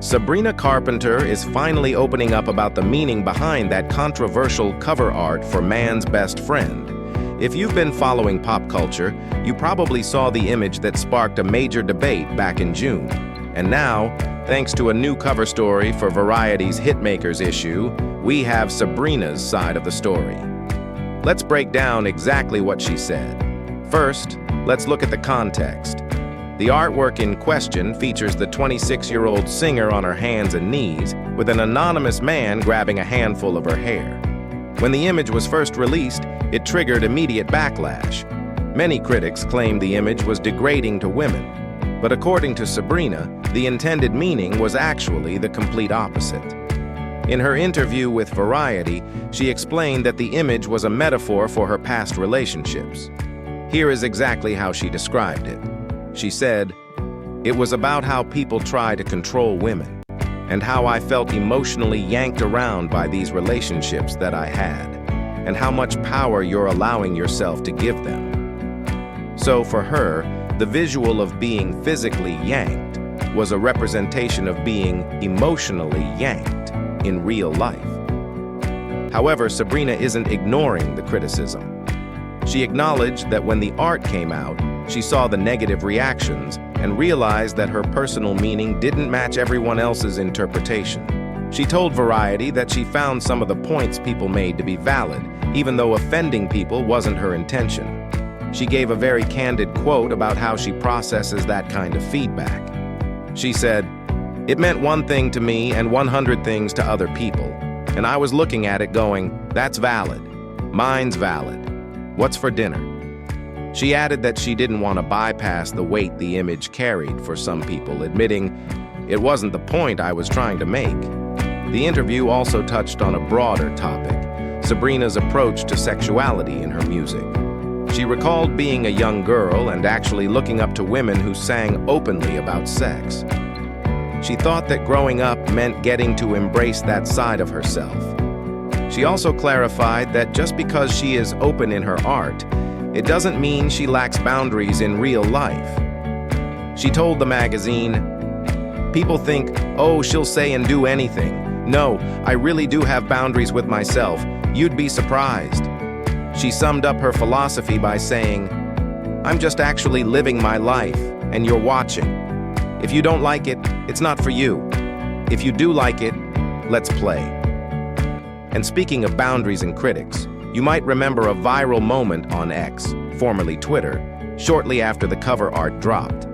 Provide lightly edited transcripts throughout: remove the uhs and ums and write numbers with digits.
Sabrina Carpenter is finally opening up about the meaning behind that controversial cover art for Man's Best Friend. If you've been following pop culture, you probably saw the image that sparked a major debate back in June. And now, thanks to a new cover story for Variety's Hitmakers issue, we have Sabrina's side of the story. Let's break down exactly what she said. First, let's look at the context. The artwork in question features the 26-year-old singer on her hands and knees, with an anonymous man grabbing a handful of her hair. When the image was first released, it triggered immediate backlash. Many critics claimed the image was degrading to women, but according to Sabrina, the intended meaning was actually the complete opposite. In her interview with Variety, she explained that the image was a metaphor for her past relationships. Here is exactly how she described it. She said, "It was about how people try to control women, and how I felt emotionally yanked around by these relationships that I had, and how much power you're allowing yourself to give them." So for her, the visual of being physically yanked was a representation of being emotionally yanked in real life. However, Sabrina isn't ignoring the criticism. She acknowledged that when the art came out, she saw the negative reactions and realized that her personal meaning didn't match everyone else's interpretation. She told Variety that she found some of the points people made to be valid, even though offending people wasn't her intention. She gave a very candid quote about how she processes that kind of feedback. She said, "It meant one thing to me and 100 things to other people, and I was looking at it going, that's valid. Mine's valid. What's for dinner?" She added that she didn't want to bypass the weight the image carried for some people, admitting, "It wasn't the point I was trying to make." The interview also touched on a broader topic, Sabrina's approach to sexuality in her music. She recalled being a young girl and actually looking up to women who sang openly about sex. She thought that growing up meant getting to embrace that side of herself. She also clarified that just because she is open in her art, it doesn't mean she lacks boundaries in real life. She told the magazine, "People think, oh, she'll say and do anything. No, I really do have boundaries with myself. You'd be surprised." She summed up her philosophy by saying, "I'm just actually living my life, and you're watching. If you don't like it, it's not for you. If you do like it, let's play." And speaking of boundaries and critics, you might remember a viral moment on X, formerly Twitter, shortly after the cover art dropped.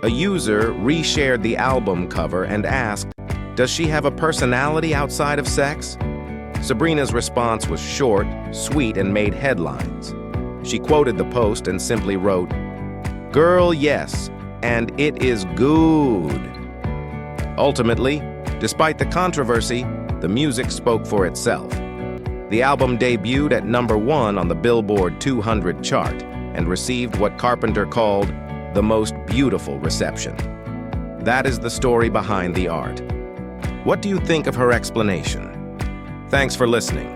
A user reshared the album cover and asked, "Does she have a personality outside of sex?" Sabrina's response was short, sweet, and made headlines. She quoted the post and simply wrote, "Girl, yes, and it is good." Ultimately, despite the controversy, the music spoke for itself. The album debuted at #1 on the Billboard 200 chart and received what Carpenter called the most beautiful reception. That is the story behind the art. What do you think of her explanation? Thanks for listening.